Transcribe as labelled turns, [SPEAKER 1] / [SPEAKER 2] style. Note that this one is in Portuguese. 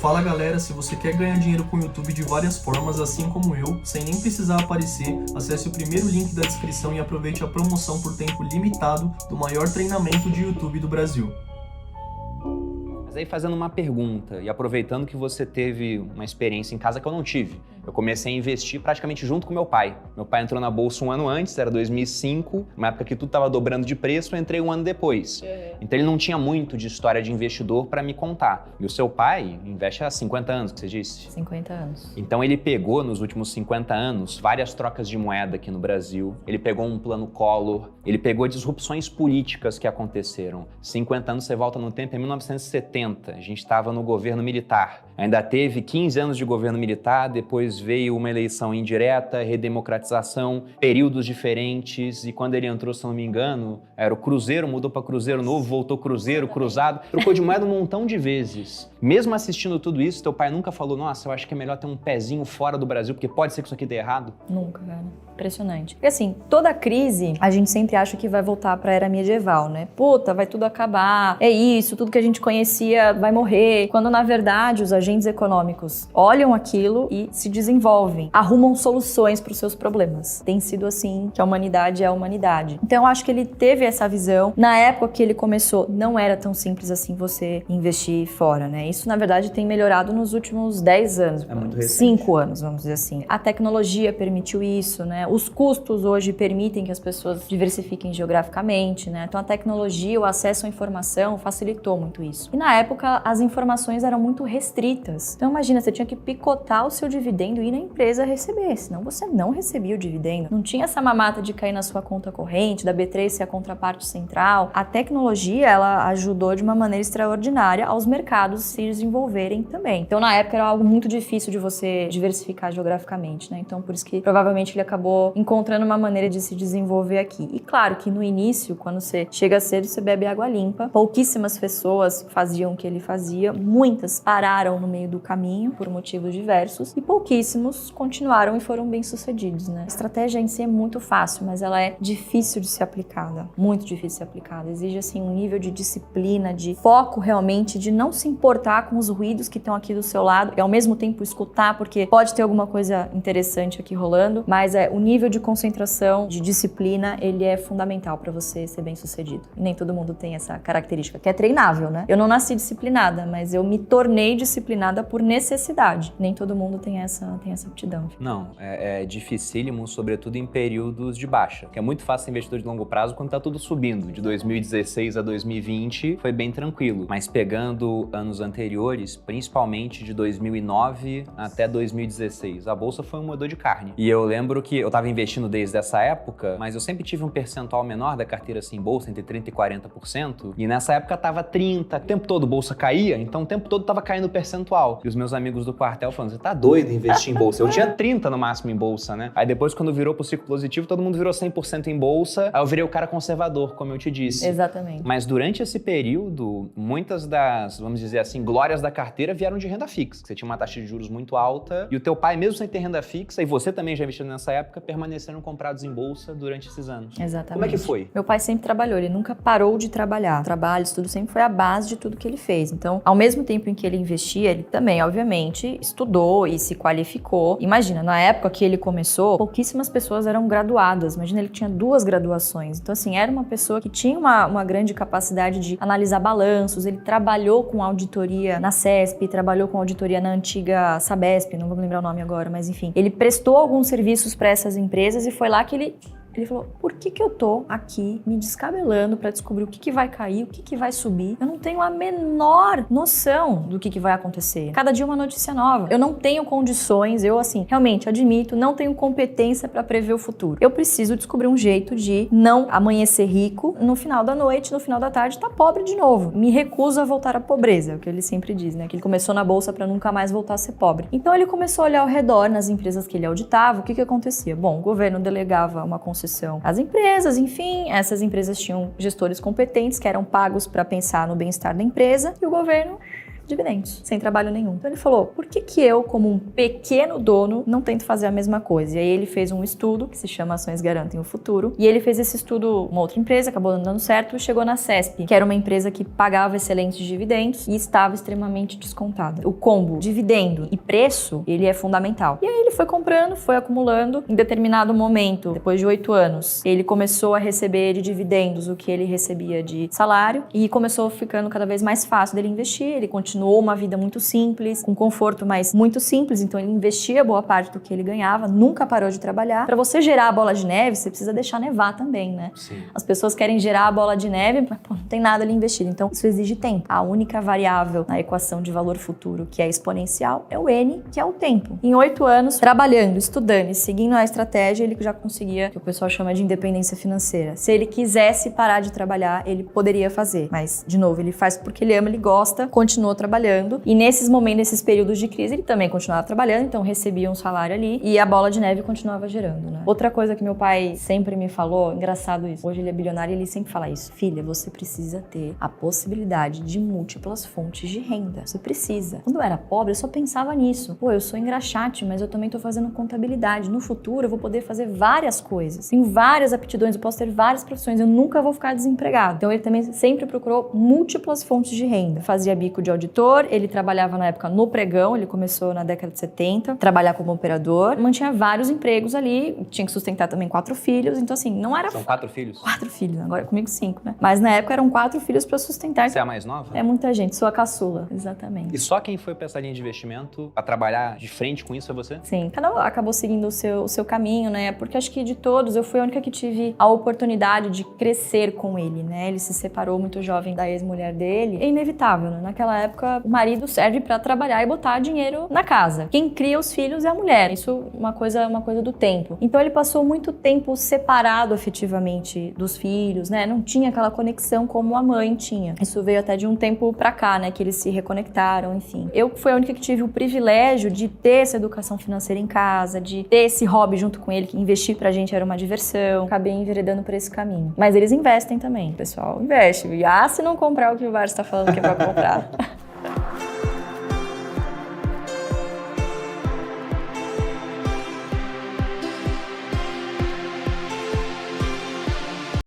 [SPEAKER 1] Fala galera, se você quer ganhar dinheiro com o YouTube de várias formas, assim como eu, sem nem precisar aparecer, acesse o primeiro link da descrição e aproveite a promoção por tempo limitado do maior treinamento de YouTube do Brasil.
[SPEAKER 2] Mas aí fazendo uma pergunta e aproveitando que você teve uma experiência em casa que eu não tive, eu comecei a investir praticamente junto com meu pai. Meu pai entrou na bolsa um ano antes, era 2005, uma época que tudo estava dobrando de preço, eu entrei um ano depois. Então ele não tinha muito de história de investidor para me contar. E o seu pai investe há 50 anos, que você disse?
[SPEAKER 3] 50 anos.
[SPEAKER 2] Então ele pegou nos últimos 50 anos várias trocas de moeda aqui no Brasil, ele pegou um plano Collor, ele pegou disrupções políticas que aconteceram. 50 anos você volta no tempo, em 1970, a gente estava no governo militar. Ainda teve 15 anos de governo militar, depois veio uma eleição indireta, redemocratização, períodos diferentes, e quando ele entrou, se não me engano, era o Cruzeiro, mudou para Cruzeiro Novo, voltou Cruzeiro, Cruzado, trocou de moeda um montão de vezes. Mesmo assistindo tudo isso, teu pai nunca falou, nossa, eu acho que é melhor ter um pezinho fora do Brasil, porque pode ser que isso aqui dê errado?
[SPEAKER 3] Nunca, cara. Impressionante. Porque assim, toda crise, a gente sempre acha que vai voltar pra era medieval, né? Puta, vai tudo acabar, é isso, tudo que a gente conhecia vai morrer. Quando, na verdade, os agentes econômicos olham aquilo e se desenvolvem, arrumam soluções para os seus problemas. Tem sido assim que a humanidade é a humanidade. Então, eu acho que ele teve essa visão. Na época que ele começou, não era tão simples assim você investir fora, né? Isso, na verdade, tem melhorado nos últimos 10 anos.
[SPEAKER 2] É muito recente.
[SPEAKER 3] 5 anos, vamos dizer assim. A tecnologia permitiu isso, né? Os custos hoje permitem que as pessoas diversifiquem geograficamente, né? Então, a tecnologia, o acesso à informação facilitou muito isso. E na época, as informações eram muito restritas. Então, imagina, você tinha que picotar o seu dividendo e ir na empresa receber, senão você não recebia o dividendo. Não tinha essa mamata de cair na sua conta corrente, da B3 ser a contraparte central. A tecnologia, ela ajudou de uma maneira extraordinária aos mercados se desenvolverem também. Então, na época, era algo muito difícil de você diversificar geograficamente, né? Então, por isso que provavelmente ele acabou encontrando uma maneira de se desenvolver aqui. E claro que no início, quando você chega cedo, você bebe água limpa. Pouquíssimas pessoas faziam o que ele fazia, muitas pararam no meio do caminho por motivos diversos e pouquíssimos continuaram e foram bem-sucedidos, né? A estratégia em si é muito fácil, mas ela é difícil de ser aplicada, muito difícil de ser aplicada. Exige assim um nível de disciplina, de foco realmente, de não se importar com os ruídos que estão aqui do seu lado e ao mesmo tempo escutar, porque pode ter alguma coisa interessante aqui rolando, mas o nível de concentração, de disciplina, ele é fundamental para você ser bem-sucedido. E nem todo mundo tem essa característica, que é treinável, né? Eu não nasci disciplinada, mas eu me tornei disciplinada por necessidade. Nem todo mundo tem essa aptidão.
[SPEAKER 2] Não, é dificílimo, sobretudo em períodos de baixa, que é muito fácil ser investidor de longo prazo quando tá tudo subindo. De 2016 a 2020 foi bem tranquilo, mas pegando anos anteriores, principalmente de 2009 até 2016, a bolsa foi um moedor de carne. E eu lembro que eu tava investindo desde essa época, mas eu sempre tive um percentual menor da carteira assim, em bolsa, entre 30% e 40%, e nessa época tava 30%, o tempo todo bolsa caía, então o tempo todo tava caindo o percentual. E os meus amigos do quartel falando, você tá doido em investir em bolsa? Eu tinha 30% no máximo em bolsa, né? Aí depois, quando virou pro ciclo positivo, todo mundo virou 100% em bolsa, aí eu virei o cara conservador, como eu te disse.
[SPEAKER 3] Exatamente.
[SPEAKER 2] Mas durante esse período, muitas das, vamos dizer assim, glórias da carteira vieram de renda fixa, que você tinha uma taxa de juros muito alta, e o teu pai, mesmo sem ter renda fixa, e você também já investiu nessa época, permaneceram comprados em bolsa durante esses anos.
[SPEAKER 3] Exatamente.
[SPEAKER 2] Como é que foi?
[SPEAKER 3] Meu pai sempre trabalhou, ele nunca parou de trabalhar. O trabalho, isso tudo sempre foi a base de tudo que ele fez. Então, ao mesmo tempo em que ele investia, ele também, obviamente, estudou e se qualificou. Imagina, na época que ele começou, pouquíssimas pessoas eram graduadas. Imagina, ele tinha 2 graduações. Então, assim, era uma pessoa que tinha uma grande capacidade de analisar balanços. Ele trabalhou com auditoria na CESP, trabalhou com auditoria na antiga Sabesp, não vou me lembrar o nome agora, mas enfim. Ele prestou alguns serviços para essas empresas e foi lá que ele falou, por que eu tô aqui me descabelando pra descobrir o que vai cair, o que vai subir? Eu não tenho a menor noção do que vai acontecer. Cada dia uma notícia nova. Eu não tenho condições, eu assim, realmente admito, não tenho competência pra prever o futuro. Eu preciso descobrir um jeito de não amanhecer rico, no final da noite, no final da tarde, tá pobre de novo. Me recuso a voltar à pobreza, é o que ele sempre diz, né? Que ele começou na bolsa pra nunca mais voltar a ser pobre. Então ele começou a olhar ao redor nas empresas que ele auditava, o que acontecia? Bom, o governo delegava uma concessão às empresas, enfim, essas empresas tinham gestores competentes que eram pagos para pensar no bem-estar da empresa e o governo Dividendos, sem trabalho nenhum. Então ele falou, por que eu, como um pequeno dono, não tento fazer a mesma coisa? E aí ele fez um estudo que se chama Ações Garantem o Futuro, e ele fez esse estudo, uma outra empresa, acabou não dando certo, e chegou na CESP, que era uma empresa que pagava excelentes dividendos e estava extremamente descontada. O combo dividendo e preço, ele é fundamental. E aí ele foi comprando, foi acumulando. Em determinado momento, depois de 8 anos, ele começou a receber de dividendos o que ele recebia de salário e começou ficando cada vez mais fácil dele investir. Ele continuou uma vida muito simples, com conforto, mas muito simples. Então ele investia boa parte do que ele ganhava, nunca parou de trabalhar. Para você gerar a bola de neve, você precisa deixar nevar também, né?
[SPEAKER 2] Sim.
[SPEAKER 3] As pessoas querem gerar a bola de neve, mas não tem nada ali investido. Então isso exige tempo. A única variável na equação de valor futuro que é exponencial é o N, que é o tempo. Em 8 anos, trabalhando, estudando e seguindo a estratégia, ele já conseguia, que o pessoal chama de independência financeira. Se ele quisesse parar de trabalhar, ele poderia fazer. Mas, de novo, ele faz porque ele ama, ele gosta, continuou trabalhando. E nesses momentos, nesses períodos de crise, ele também continuava trabalhando, então recebia um salário ali e a bola de neve continuava gerando, né? Outra coisa que meu pai sempre me falou, engraçado isso, hoje ele é bilionário e ele sempre fala isso. Filha, você precisa ter a possibilidade de múltiplas fontes de renda. Você precisa. Quando eu era pobre, eu só pensava nisso. Pô, eu sou engraxate, mas eu também tô fazendo contabilidade. No futuro, eu vou poder fazer várias coisas. Tenho várias aptidões, eu posso ter várias profissões, eu nunca vou ficar desempregado. Então, ele também sempre procurou múltiplas fontes de renda. Fazia bico de auditor, ele trabalhava na época no pregão, ele começou na década de 70, trabalhar como operador, mantinha vários empregos ali, tinha que sustentar também 4 filhos, então assim, não era...
[SPEAKER 2] São 4 filhos?
[SPEAKER 3] 4 filhos, agora comigo 5, né? Mas na época eram 4 filhos pra sustentar.
[SPEAKER 2] Você é a mais nova?
[SPEAKER 3] É muita gente, sou a caçula, exatamente.
[SPEAKER 2] E só quem foi pra essa linha de investimento, a trabalhar de frente com isso, é você?
[SPEAKER 3] Sim, cada um acabou seguindo o seu caminho, né? Porque acho que de todos, eu fui a única que tive a oportunidade de crescer com ele, né? Ele se separou muito jovem da ex-mulher dele. É inevitável, né? Naquela época, o marido serve pra trabalhar e botar dinheiro na casa. Quem cria os filhos é a mulher. Isso é uma coisa do tempo. Então ele passou muito tempo separado afetivamente dos filhos, né? Não tinha aquela conexão como a mãe tinha. Isso veio até de um tempo pra cá, né? Que eles se reconectaram, enfim. Eu fui a única que tive o privilégio de ter essa educação financeira em casa, de ter esse hobby junto com ele, que investir pra gente era uma diversão. Acabei enveredando por esse caminho. Mas eles investem também, pessoal. Investe. Se não comprar o que o VAR está falando que é pra comprar.